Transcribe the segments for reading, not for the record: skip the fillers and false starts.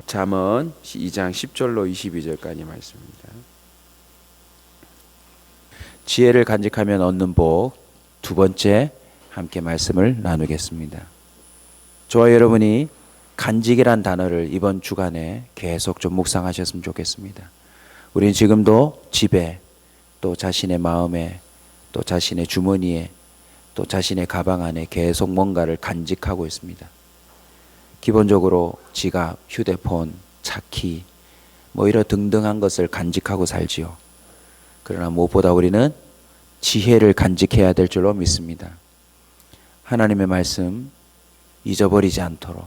잠언 2장 10절로 22절까지 말씀입니다. 지혜를 간직하면 얻는 복, 두 번째 함께 말씀을 나누겠습니다. 저와 여러분이 간직이란 단어를 이번 주간에 계속 좀 묵상하셨으면 좋겠습니다. 우리는 지금도 집에, 또 자신의 마음에, 또 자신의 주머니에, 또 자신의 가방 안에 계속 뭔가를 간직하고 있습니다. 기본적으로 지갑, 휴대폰, 차키 이런 등등한 것을 간직하고 살지요. 그러나 무엇보다 우리는 지혜를 간직해야 될 줄로 믿습니다. 하나님의 말씀 잊어버리지 않도록,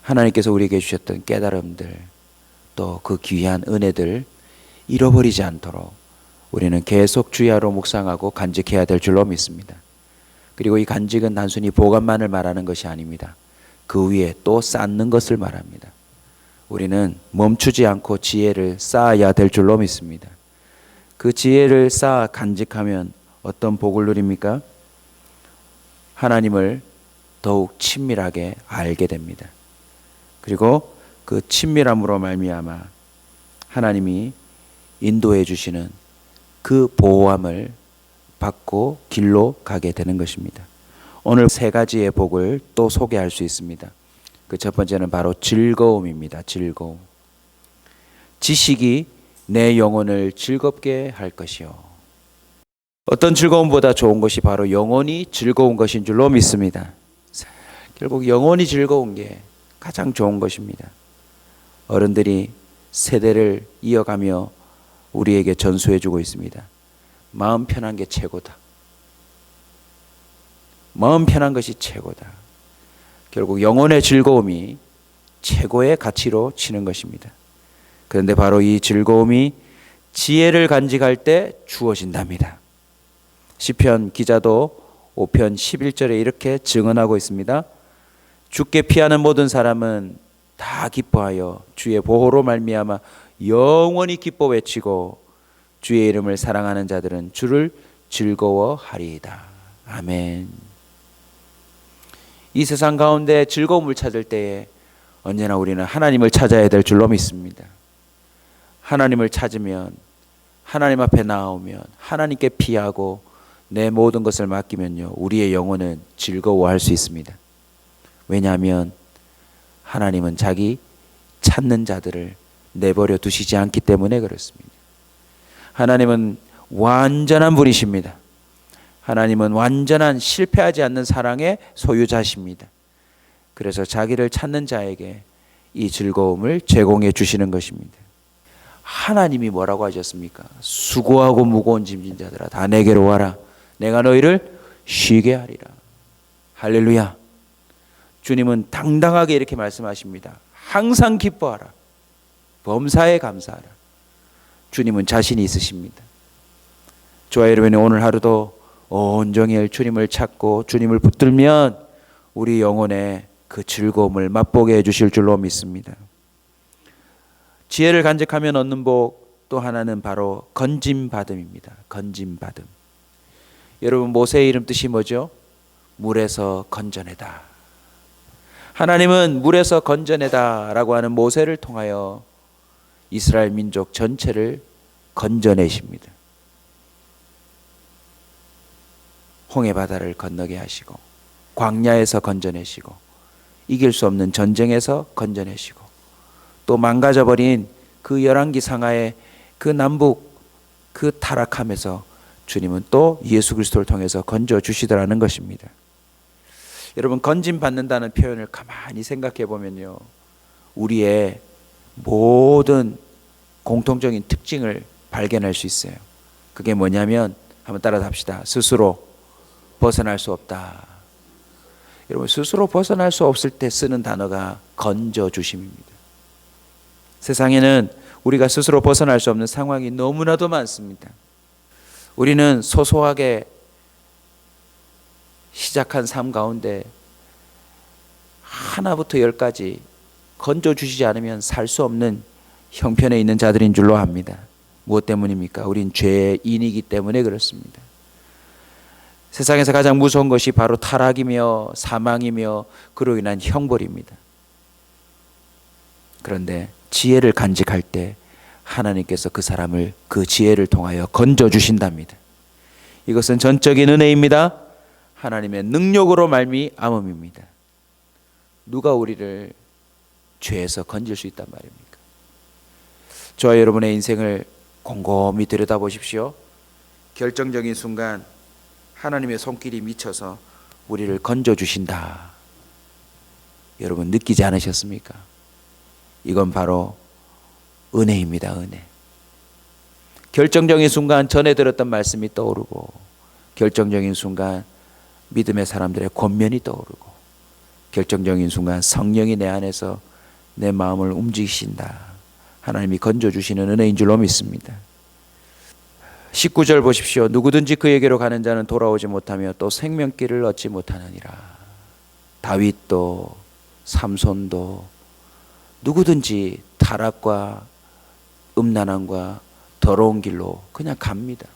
하나님께서 우리에게 주셨던 깨달음들, 또 그 귀한 은혜들 잃어버리지 않도록 우리는 계속 주야로 묵상하고 간직해야 될 줄로 믿습니다. 그리고 이 간직은 단순히 보관만을 말하는 것이 아닙니다. 그 위에 또 쌓는 것을 말합니다. 우리는 멈추지 않고 지혜를 쌓아야 될 줄로 믿습니다. 그 지혜를 쌓아 간직하면 어떤 복을 누립니까? 하나님을 더욱 친밀하게 알게 됩니다. 그리고 그 친밀함으로 말미암아 하나님이 인도해 주시는 그 보호함을 받고 길로 가게 되는 것입니다. 오늘 세 가지의 복을 또 소개할 수 있습니다. 그 첫 번째는 바로 즐거움입니다. 즐거움. 지식이 내 영혼을 즐겁게 할 것이요. 어떤 즐거움보다 좋은 것이 바로 영혼이 즐거운 것인 줄로 믿습니다. 결국 영혼이 즐거운 게 가장 좋은 것입니다. 어른들이 세대를 이어가며 우리에게 전수해 주고 있습니다. 마음 편한 게 최고다. 마음 편한 것이 최고다. 결국 영혼의 즐거움이 최고의 가치로 치는 것입니다. 그런데 바로 이 즐거움이 지혜를 간직할 때 주어진답니다. 시편 기자도 5편 11절에 이렇게 증언하고 있습니다. 주께 피하는 모든 사람은 다 기뻐하여 주의 보호로 말미암아 영원히 기뻐 외치고 주의 이름을 사랑하는 자들은 주를 즐거워하리이다. 아멘. 이 세상 가운데 즐거움을 찾을 때에 언제나 우리는 하나님을 찾아야 될 줄로 믿습니다. 하나님을 찾으면, 하나님 앞에 나오면, 하나님께 피하고 내 모든 것을 맡기면요, 우리의 영혼은 즐거워할 수 있습니다. 왜냐하면 하나님은 자기 찾는 자들을 내버려 두시지 않기 때문에 그렇습니다. 하나님은 완전한 분이십니다. 하나님은 완전한 실패하지 않는 사랑의 소유자십니다. 그래서 자기를 찾는 자에게 이 즐거움을 제공해 주시는 것입니다. 하나님이 뭐라고 하셨습니까? 수고하고 무거운 짐진 자들아 다 내게로 와라. 내가 너희를 쉬게 하리라. 할렐루야. 주님은 당당하게 이렇게 말씀하십니다. 항상 기뻐하라. 범사에 감사하라. 주님은 자신이 있으십니다. 저와 여러분이 오늘 하루도 온종일 주님을 찾고 주님을 붙들면 우리 영혼에 그 즐거움을 맛보게 해주실 줄로 믿습니다. 지혜를 간직하면 얻는 복 또 하나는 바로 건짐받음입니다. 건짐받음. 여러분 모세의 이름 뜻이 뭐죠? 물에서 건져내다. 하나님은 물에서 건져내다라고 하는 모세를 통하여 이스라엘 민족 전체를 건져내십니다. 홍해 바다를 건너게 하시고 광야에서 건져내시고 이길 수 없는 전쟁에서 건져내시고 또 망가져버린 그 열왕기 상하의 그 남북 그 타락함에서 주님은 또 예수 그리스도를 통해서 건져주시더라는 것입니다. 여러분 건짐받는다는 표현을 가만히 생각해 보면요, 우리의 모든 공통적인 특징을 발견할 수 있어요. 그게 뭐냐면 한번 따라 합시다. 스스로 벗어날 수 없다. 여러분 스스로 벗어날 수 없을 때 쓰는 단어가 건져주심입니다. 세상에는 우리가 스스로 벗어날 수 없는 상황이 너무나도 많습니다. 우리는 소소하게 시작한 삶 가운데 하나부터 열까지 건져주시지 않으면 살 수 없는 형편에 있는 자들인 줄로 압니다. 무엇 때문입니까? 우린 죄인이기 때문에 그렇습니다. 세상에서 가장 무서운 것이 바로 타락이며 사망이며 그로 인한 형벌입니다. 그런데 지혜를 간직할 때 하나님께서 그 사람을 그 지혜를 통하여 건져주신답니다. 이것은 전적인 은혜입니다. 하나님의 능력으로 말미암음입니다. 누가 우리를 죄에서 건질 수 있단 말입니까? 저와 여러분의 인생을 곰곰이 들여다보십시오. 결정적인 순간 하나님의 손길이 미쳐서 우리를 건져주신다. 여러분 느끼지 않으셨습니까? 이건 바로 은혜입니다. 은혜. 결정적인 순간 전에 들었던 말씀이 떠오르고, 결정적인 순간 믿음의 사람들의 권면이 떠오르고, 결정적인 순간 성령이 내 안에서 내 마음을 움직이신다. 하나님이 건져주시는 은혜인 줄로 믿습니다. 19절 보십시오. 누구든지 그에게로 가는 자는 돌아오지 못하며 또 생명길을 얻지 못하느니라. 다윗도 삼손도 누구든지 타락과 음란함과 더러운 길로 그냥 갑니다.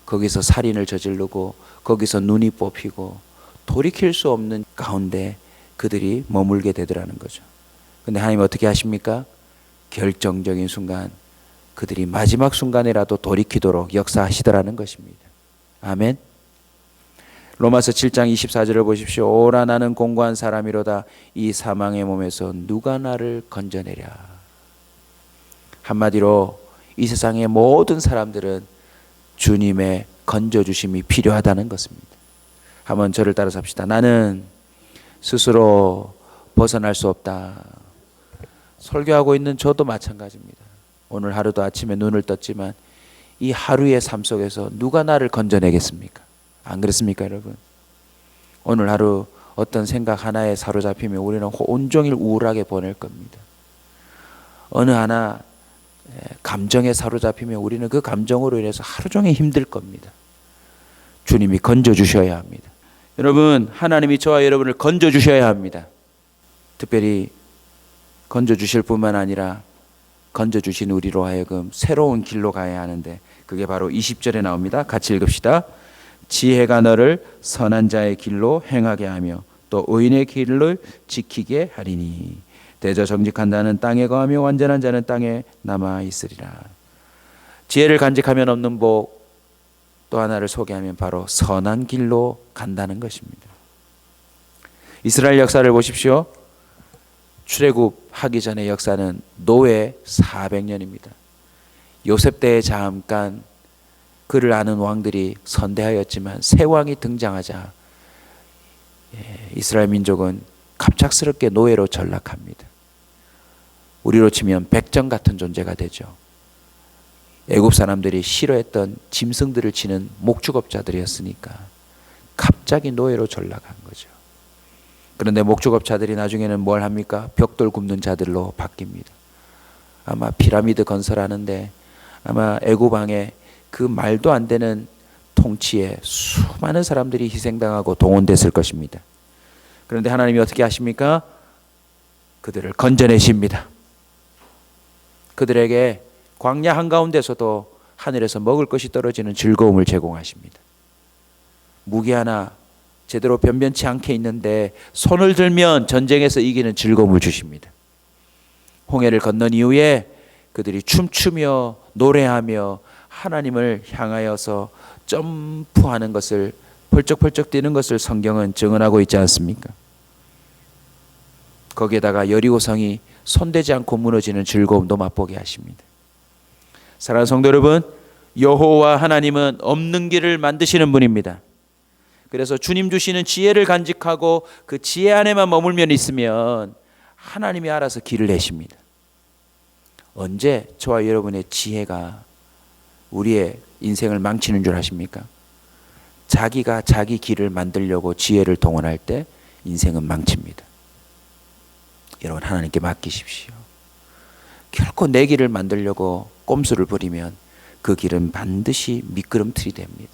거기서 살인을 저지르고 거기서 눈이 뽑히고 돌이킬 수 없는 가운데 그들이 머물게 되더라는 거죠. 근데 하나님 어떻게 하십니까? 결정적인 순간 그들이 마지막 순간이라도 돌이키도록 역사하시더라는 것입니다. 아멘. 로마서 7장 24절을 보십시오. 오라 나는 공고한 사람이로다. 이 사망의 몸에서 누가 나를 건져내랴. 한마디로 이 세상의 모든 사람들은 주님의 건져주심이 필요하다는 것입니다. 한번 저를 따라서 합시다. 나는 스스로 벗어날 수 없다. 설교하고 있는 저도 마찬가지입니다. 오늘 하루도 아침에 눈을 떴지만 이 하루의 삶 속에서 누가 나를 건져내겠습니까? 안 그렇습니까, 여러분? 오늘 하루 어떤 생각 하나에 사로잡히면 우리는 온종일 우울하게 보낼 겁니다. 어느 하나 감정에 사로잡히면 우리는 그 감정으로 인해서 하루 종일 힘들 겁니다. 주님이 건져주셔야 합니다. 여러분, 하나님이 저와 여러분을 건져주셔야 합니다. 특별히 건져주실 뿐만 아니라 건져주신 우리로 하여금 새로운 길로 가야 하는데 그게 바로 20절에 나옵니다. 같이 읽읍시다. 지혜가 너를 선한 자의 길로 행하게 하며 또 의인의 길을 지키게 하리니 대저 정직한 자는 땅에 거하며 완전한 자는 땅에 남아 있으리라. 지혜를 간직하면 얻는 복 또 하나를 소개하면 바로 선한 길로 간다는 것입니다. 이스라엘 역사를 보십시오. 출애굽하기 전의 역사는 노예 400년입니다. 요셉 때에 잠깐 그를 아는 왕들이 선대하였지만 새 왕이 등장하자 이스라엘 민족은 갑작스럽게 노예로 전락합니다. 우리로 치면 백정 같은 존재가 되죠. 애굽 사람들이 싫어했던 짐승들을 치는 목축업자들이었으니까 갑자기 노예로 전락한 거죠. 그런데 목축업자들이 나중에는 뭘 합니까? 벽돌 굽는 자들로 바뀝니다. 아마 피라미드 건설하는데 아마 애굽 왕의 그 말도 안 되는 통치에 수많은 사람들이 희생당하고 동원됐을 것입니다. 그런데 하나님이 어떻게 하십니까? 그들을 건져내십니다. 그들에게 광야 한가운데서도 하늘에서 먹을 것이 떨어지는 즐거움을 제공하십니다. 무기 하나 제대로 변변치 않게 있는데 손을 들면 전쟁에서 이기는 즐거움을 주십니다. 홍해를 건넌 이후에 그들이 춤추며 노래하며 하나님을 향하여서 점프하는 것을 펄쩍펄쩍 뛰는 것을 성경은 증언하고 있지 않습니까? 거기에다가 여리고성이 손대지 않고 무너지는 즐거움도 맛보게 하십니다. 사랑하는 성도 여러분, 여호와 하나님은 없는 길을 만드시는 분입니다. 그래서 주님 주시는 지혜를 간직하고 그 지혜 안에만 머물면 있으면 하나님이 알아서 길을 내십니다. 언제 저와 여러분의 지혜가 우리의 인생을 망치는 줄 아십니까? 자기가 자기 길을 만들려고 지혜를 동원할 때 인생은 망칩니다. 여러분, 하나님께 맡기십시오. 결코 내 길을 만들려고 꼼수를 부리면 그 길은 반드시 미끄럼틀이 됩니다.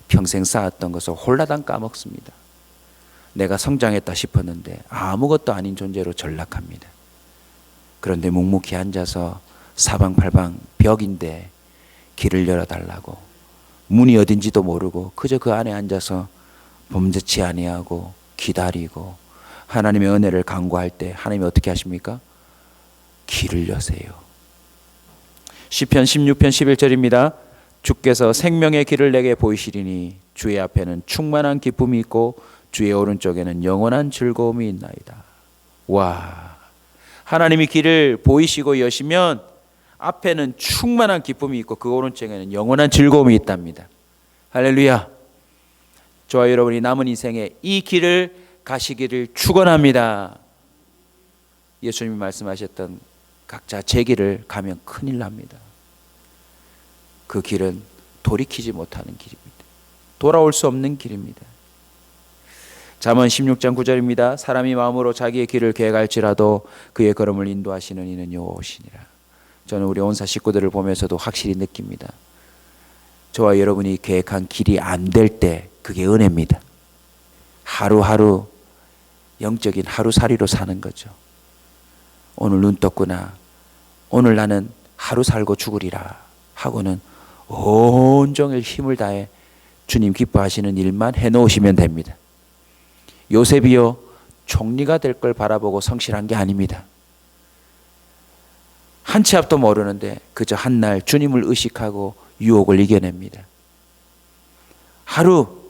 평생 쌓았던 것을 홀라당 까먹습니다. 내가 성장했다 싶었는데 아무것도 아닌 존재로 전락합니다. 그런데 묵묵히 앉아서 사방팔방 벽인데 길을 열어달라고, 문이 어딘지도 모르고 그저 그 안에 앉아서 범죄치 아니하고 기다리고 하나님의 은혜를 간구할 때 하나님이 어떻게 하십니까? 길을 여세요. 시편 16편 11절입니다. 주께서 생명의 길을 내게 보이시리니 주의 앞에는 충만한 기쁨이 있고 주의 오른쪽에는 영원한 즐거움이 있나이다. 와, 하나님이 길을 보이시고 여시면 앞에는 충만한 기쁨이 있고 그 오른쪽에는 영원한 즐거움이 있답니다. 할렐루야. 저와 여러분이 남은 인생에 이 길을 가시기를 축원합니다. 예수님이 말씀하셨던 각자 제 길을 가면 큰일 납니다. 그 길은 돌이키지 못하는 길입니다. 돌아올 수 없는 길입니다. 잠언 16장 9절입니다. 사람이 마음으로 자기의 길을 계획할지라도 그의 걸음을 인도하시는 이는 여호와시니라. 저는 우리 온사 식구들을 보면서도 확실히 느낍니다. 저와 여러분이 계획한 길이 안 될 때 그게 은혜입니다. 하루하루 영적인 하루살이로 사는 거죠. 오늘 눈 떴구나. 오늘 나는 하루 살고 죽으리라 하고는 온종일 힘을 다해 주님 기뻐하시는 일만 해놓으시면 됩니다. 요셉이요, 총리가 될 걸 바라보고 성실한 게 아닙니다. 한 치 앞도 모르는데 그저 한날 주님을 의식하고 유혹을 이겨냅니다. 하루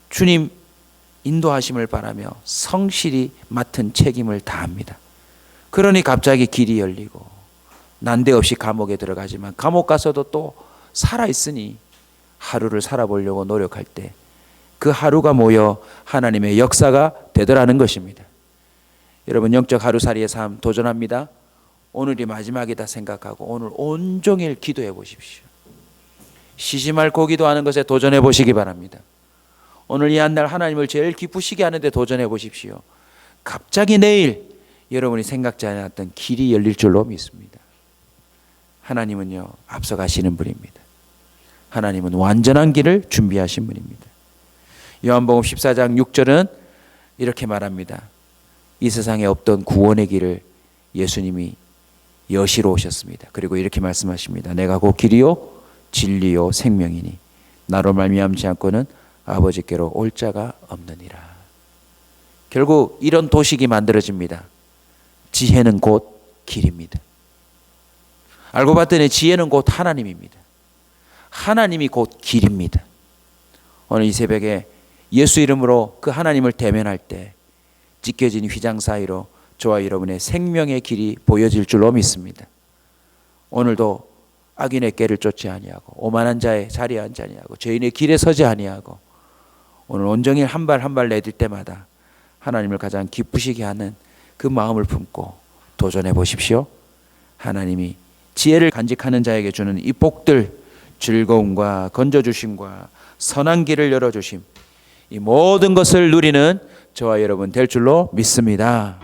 주님 인도하심을 바라며 성실히 맡은 책임을 다합니다. 그러니 갑자기 길이 열리고 난데없이 감옥에 들어가지만 감옥 가서도 또 살아있으니 하루를 살아보려고 노력할 때 그 하루가 모여 하나님의 역사가 되더라는 것입니다. 여러분, 영적 하루살이의 삶 도전합니다. 오늘이 마지막이다 생각하고 오늘 온종일 기도해 보십시오. 쉬지 말고 기도하는 것에 도전해 보시기 바랍니다. 오늘 이 한 날 하나님을 제일 기쁘시게 하는데 도전해 보십시오. 갑자기 내일 여러분이 생각지 않았던 길이 열릴 줄로 믿습니다. 하나님은요, 앞서가시는 분입니다. 하나님은 완전한 길을 준비하신 분입니다. 요한복음 14장 6절은 이렇게 말합니다. 이 세상에 없던 구원의 길을 예수님이 여시러 오셨습니다. 그리고 이렇게 말씀하십니다. 내가 곧 길이요 진리요 생명이니 나로 말미암지 않고는 아버지께로 올 자가 없느니라. 결국 이런 도식이 만들어집니다. 지혜는 곧 길입니다. 알고 봤더니 지혜는 곧 하나님입니다. 하나님이 곧 길입니다. 오늘 이 새벽에 예수 이름으로 그 하나님을 대면할 때 찢겨진 휘장 사이로 저와 여러분의 생명의 길이 보여질 줄로 믿습니다. 오늘도 악인의 꾀를 쫓지 아니하고 오만한 자의 자리에 앉지 아니하고 죄인의 길에 서지 아니하고 오늘 온종일 한 발 한 발 내딜 때마다 하나님을 가장 기쁘시게 하는 그 마음을 품고 도전해 보십시오. 하나님이 지혜를 간직하는 자에게 주는 이 복들, 즐거움과 건져주심과 선한 길을 열어주심, 이 모든 것을 누리는 저와 여러분 될 줄로 믿습니다.